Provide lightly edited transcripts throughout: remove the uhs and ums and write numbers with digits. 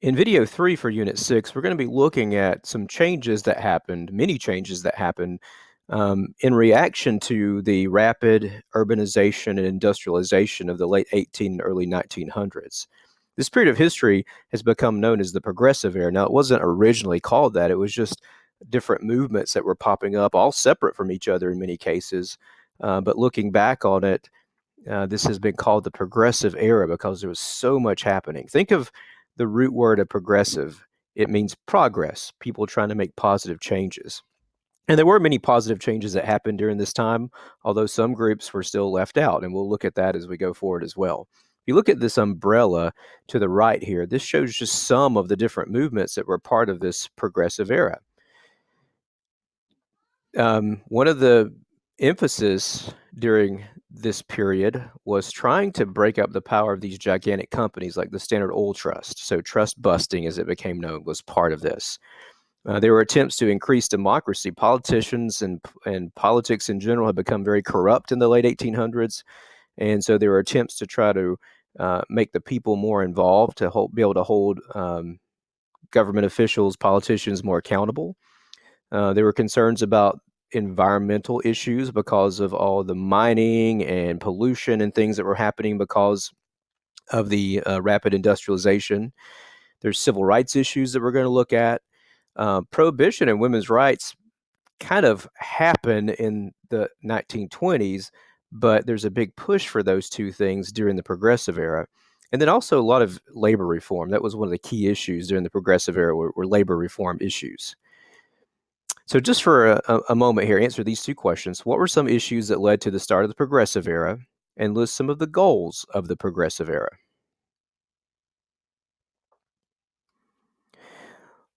In video 3 for Unit 6, we're going to be looking at some changes that happened, many changes that happened in reaction to the rapid urbanization and industrialization of the late 18 and early 1900s. This period of history has become known as the Progressive Era. Now, it wasn't originally called that. It was just different movements that were popping up, all separate from each other in many cases. But looking back on it, this has been called the Progressive Era because there was so much happening. Think of the root word of progressive. It means progress, people trying to make positive changes. And there were many positive changes that happened during this time, although some groups were still left out, and we'll look at that as we go forward as well. If you look at this umbrella to the right here, this shows just some of the different movements that were part of this progressive era. One of the emphasis during this period was trying to break up the power of these gigantic companies like the Standard Oil Trust. So trust busting, as it became known, was part of this. There were attempts to increase democracy. Politicians and politics in general had become very corrupt in the late 1800s, and so there were attempts to try to make the people more involved, to be able to hold government officials, politicians more accountable. There were concerns about environmental issues because of all the mining and pollution and things that were happening because of the rapid industrialization. There's civil rights issues that we're going to look at. Prohibition and women's rights kind of happen in the 1920s, but there's a big push for those two things during the Progressive Era. And then also a lot of labor reform. That was one of the key issues during the Progressive Era were labor reform issues. So just for a moment here, answer these two questions. What were some issues that led to the start of the Progressive Era? And list some of the goals of the Progressive Era.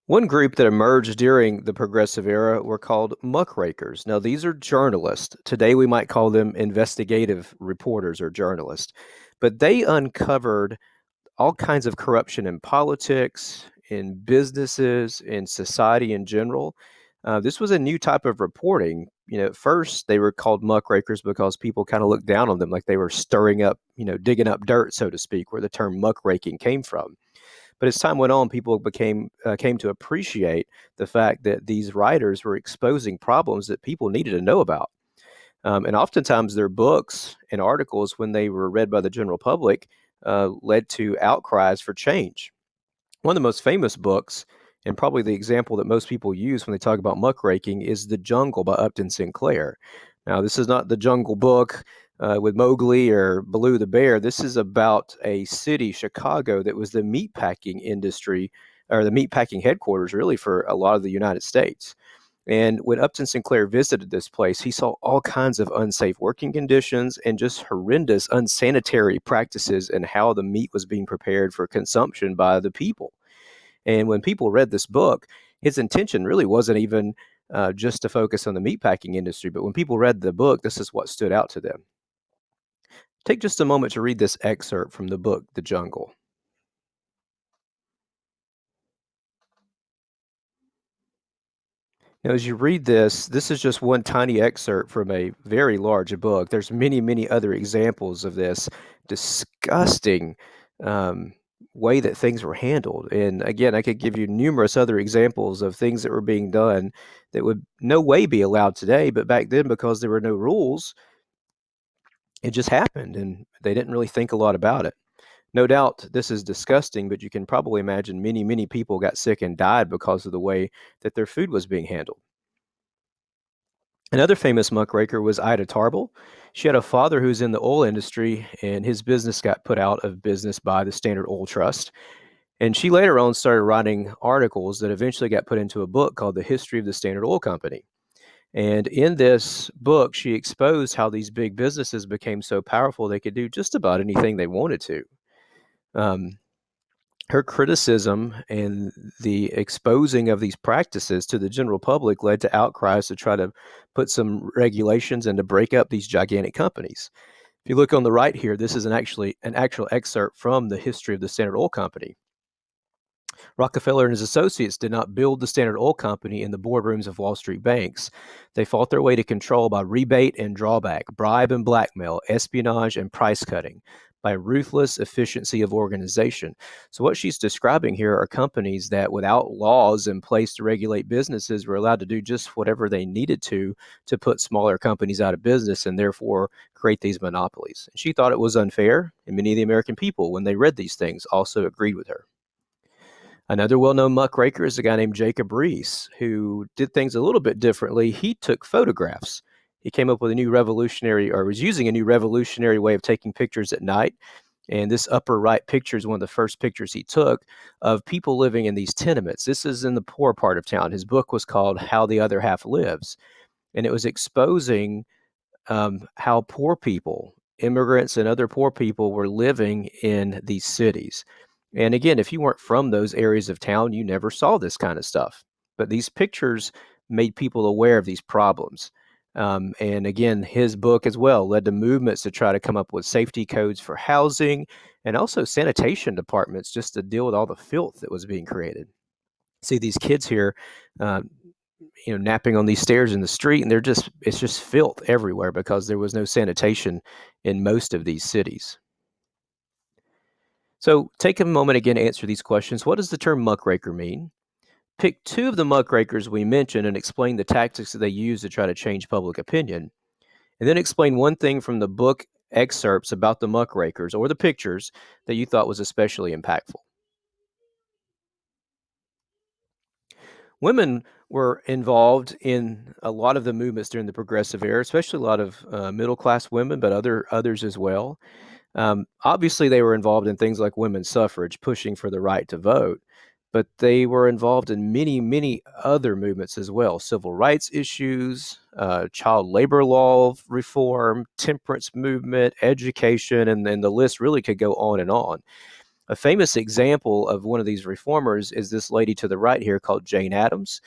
One group that emerged during the Progressive Era were called Muckrakers. Now, these are journalists. Today, we might call them investigative reporters or journalists. But they uncovered all kinds of corruption in politics, in businesses, in society in general. This was a new type of reporting. At first they were called muckrakers because people kind of looked down on them like they were stirring up, digging up dirt, so to speak, where the term muckraking came from. But as time went on, people came to appreciate the fact that these writers were exposing problems that people needed to know about. And oftentimes their books and articles, when they were read by the general public, led to outcries for change. One of the most famous books, and probably the example that most people use when they talk about muckraking, is The Jungle by Upton Sinclair. Now, this is not the Jungle Book with Mowgli or Baloo the bear. This is about a city, Chicago, that was the meatpacking industry, or the meatpacking headquarters, really, for a lot of the United States. And when Upton Sinclair visited this place, he saw all kinds of unsafe working conditions and just horrendous unsanitary practices and how the meat was being prepared for consumption by the people. And when people read this book, his intention really wasn't even just to focus on the meatpacking industry, but when people read the book, this is what stood out to them. Take just a moment to read this excerpt from the book, The Jungle. Now, as you read this, this is just one tiny excerpt from a very large book. There's many, many other examples of this disgusting way that things were handled. And again, I could give you numerous other examples of things that were being done that would no way be allowed today. But back then, because there were no rules, it just happened and they didn't really think a lot about it. No doubt this is disgusting, but you can probably imagine many, many people got sick and died because of the way that their food was being handled. Another famous muckraker was Ida Tarbell. She had a father who was in the oil industry, and his business got put out of business by the Standard Oil Trust. And she later on started writing articles that eventually got put into a book called The History of the Standard Oil Company. And in this book, she exposed how these big businesses became so powerful they could do just about anything they wanted to. Her criticism and the exposing of these practices to the general public led to outcries to try to put some regulations and to break up these gigantic companies. If you look on the right here, this is an actual excerpt from the history of the Standard Oil Company. Rockefeller and his associates did not build the Standard Oil Company in the boardrooms of Wall Street banks. They fought their way to control by rebate and drawback, bribe and blackmail, espionage and price cutting. by ruthless efficiency of organization. So, what she's describing here are companies that, without laws in place to regulate businesses, were allowed to do just whatever they needed to put smaller companies out of business and therefore create these monopolies. She thought it was unfair, and many of the American people, when they read these things, also agreed with her. Another well known muckraker is a guy named Jacob Riis, who did things a little bit differently. He took photographs. He came up with a new revolutionary, or was using a new revolutionary way of taking pictures at night. And this upper right picture is one of the first pictures he took of people living in these tenements. This is in the poor part of town. His book was called How the Other Half Lives. And it was exposing how poor people, immigrants and other poor people, were living in these cities. And again, if you weren't from those areas of town, you never saw this kind of stuff. But these pictures made people aware of these problems. And again, his book as well led to movements to try to come up with safety codes for housing and also sanitation departments just to deal with all the filth that was being created. See these kids here, uh, napping on these stairs in the street, and it's just filth everywhere because there was no sanitation in most of these cities. So take a moment again to answer these questions. What does the term muckraker mean? Pick two of the muckrakers we mentioned and explain the tactics that they use to try to change public opinion. And then explain one thing from the book excerpts about the muckrakers or the pictures that you thought was especially impactful. Women were involved in a lot of the movements during the Progressive Era, especially a lot of middle class women, but others as well. Obviously, they were involved in things like women's suffrage, pushing for the right to vote, but they were involved in many, many other movements as well: civil rights issues, child labor law reform, temperance movement, education, and then the list really could go on and on. A famous example of one of these reformers is this lady to the right here called Jane Addams.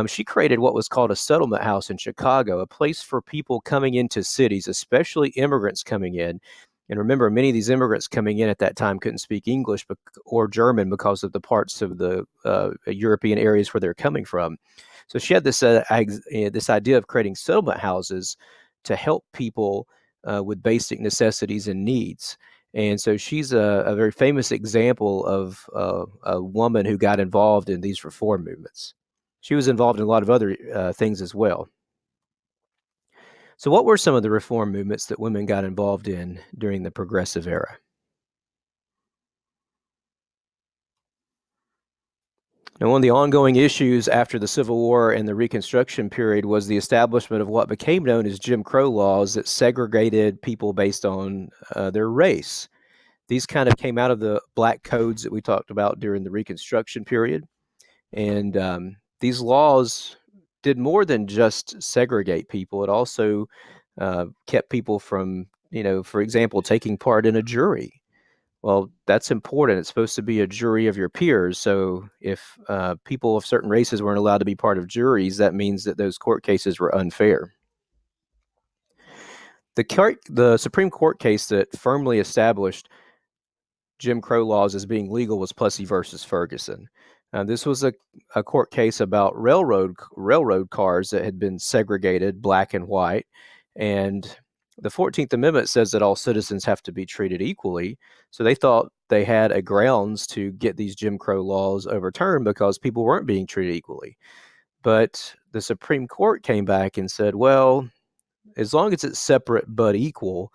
She created what was called a settlement house in Chicago, a place for people coming into cities, especially immigrants coming in. And remember, many of these immigrants coming in at that time couldn't speak English or German because of the parts of the European areas where they're coming from. So she had this idea of creating settlement houses to help people with basic necessities and needs. And so she's a very famous example of a woman who got involved in these reform movements. She was involved in a lot of other things as well. So, what were some of the reform movements that women got involved in during the Progressive Era? Now, one of the ongoing issues after the Civil War and the Reconstruction period was the establishment of what became known as Jim Crow laws that segregated people based on their race. These kind of came out of the black codes that we talked about during the Reconstruction period. And these laws did more than just segregate people. It also kept people from, for example, taking part in a jury. Well, that's important. It's supposed to be a jury of your peers. So if people of certain races weren't allowed to be part of juries, that means that those court cases were unfair. The Supreme Court case that firmly established Jim Crow laws as being legal was Plessy versus Ferguson. This was a court case about railroad cars that had been segregated, black and white. And the 14th Amendment says that all citizens have to be treated equally. So they thought they had a grounds to get these Jim Crow laws overturned because people weren't being treated equally. But the Supreme Court came back and said, well, as long as it's separate but equal,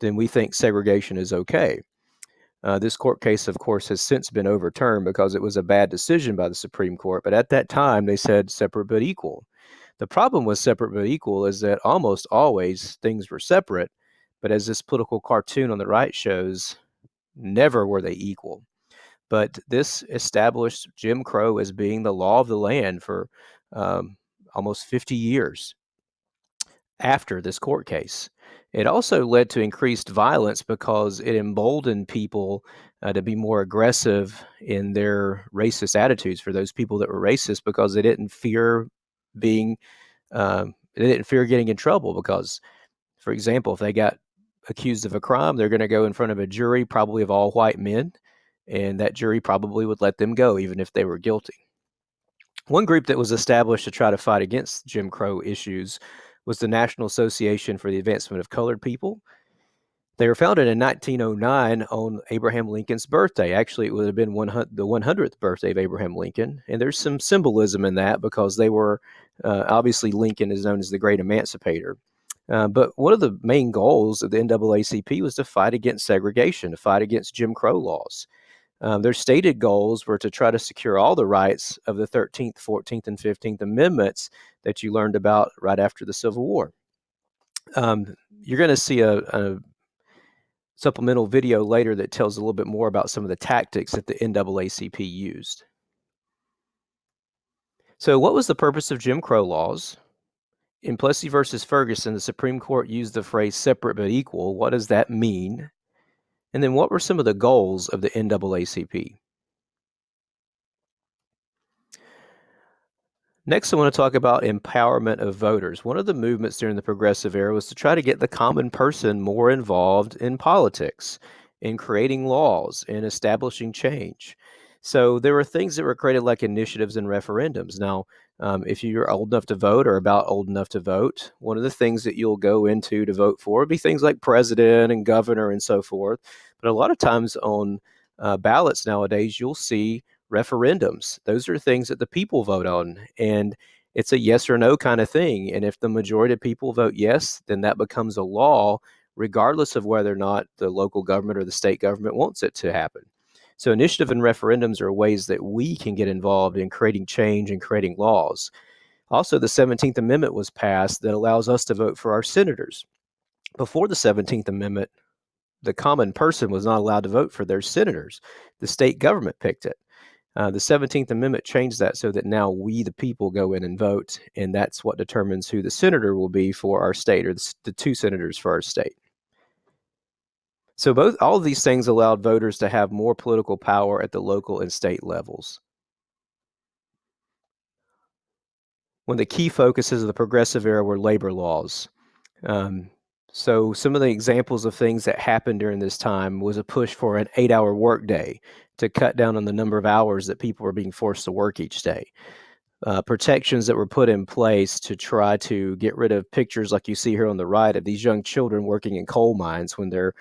then we think segregation is okay. This court case, of course, has since been overturned because it was a bad decision by the Supreme Court. But at that time, they said separate but equal. The problem with separate but equal is that almost always things were separate. But as this political cartoon on the right shows, never were they equal. But this established Jim Crow as being the law of the land for almost 50 years after this court case. It also led to increased violence because it emboldened people to be more aggressive in their racist attitudes for those people that were racist because being they didn't fear getting in trouble because, for example, if they got accused of a crime, they're going to go in front of a jury, probably of all white men, and that jury probably would let them go even if they were guilty. One group that was established to try to fight against Jim Crow issues was the National Association for the Advancement of Colored People. They were founded in 1909 on Abraham Lincoln's birthday. Actually, it would have been the 100th birthday of Abraham Lincoln. And there's some symbolism in that because they were obviously Lincoln is known as the great emancipator. But one of the main goals of the NAACP was to fight against segregation, to fight against Jim Crow laws. Their stated goals were to try to secure all the rights of the 13th, 14th, and 15th Amendments that you learned about right after the Civil War. You're going to see a supplemental video later that tells a little bit more about some of the tactics that the NAACP used. So, what was the purpose of Jim Crow laws? In Plessy versus Ferguson, the Supreme Court used the phrase separate but equal. What does that mean? And then what were some of the goals of the NAACP? Next, I want to talk about empowerment of voters. One of the movements during the Progressive Era was to try to get the common person more involved in politics, in creating laws, in establishing change. So there were things that were created like initiatives and referendums. Now, if you're old enough to vote or about old enough to vote, one of the things that you'll go into to vote for would be things like president and governor and so forth. But a lot of times on ballots nowadays, you'll see referendums. Those are things that the people vote on, and it's a yes or no kind of thing. And if the majority of people vote yes, then that becomes a law, regardless of whether or not the local government or the state government wants it to happen. So initiative and referendums are ways that we can get involved in creating change and creating laws. Also, the 17th Amendment was passed that allows us to vote for our senators. Before the 17th Amendment, the common person was not allowed to vote for their senators. The state government picked it. The 17th Amendment changed that so that now we, the people, go in and vote, and that's what determines who the senator will be for our state, or the two senators for our state. So all of these things allowed voters to have more political power at the local and state levels. One of the key focuses of the Progressive Era were labor laws. So some of the examples of things that happened during this time was a push for an 8-hour workday to cut down on the number of hours that people were being forced to work each day. Protections that were put in place to try to get rid of pictures like you see here on the right of these young children working in coal mines when they're,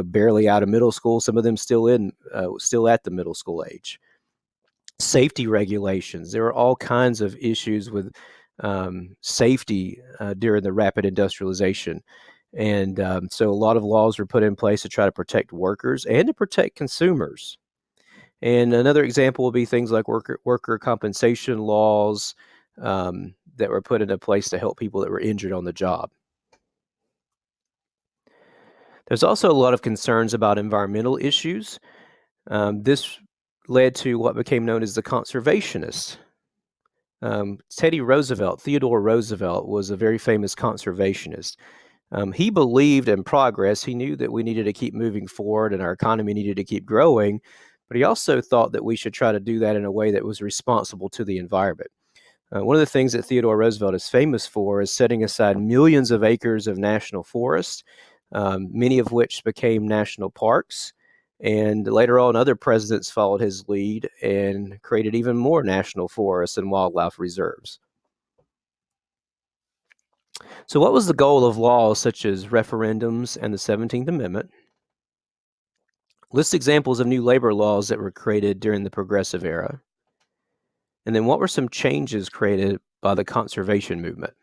barely out of middle school. Some of them still at the middle school age. Safety regulations. There were all kinds of issues with safety during the rapid industrialization. And so a lot of laws were put in place to try to protect workers and to protect consumers. And another example would be things like worker compensation laws that were put into place to help people that were injured on the job. There's also a lot of concerns about environmental issues. This led to what became known as the conservationists. Theodore Roosevelt, was a very famous conservationist. He believed in progress. He knew that we needed to keep moving forward and our economy needed to keep growing, but he also thought that we should try to do that in a way that was responsible to the environment. One of the things that Theodore Roosevelt is famous for is setting aside millions of acres of national forest, many of which became national parks. And later on, other presidents followed his lead and created even more national forests and wildlife reserves. So what was the goal of laws such as referendums and the 17th Amendment? List examples of new labor laws that were created during the Progressive Era. And then what were some changes created by the conservation movement?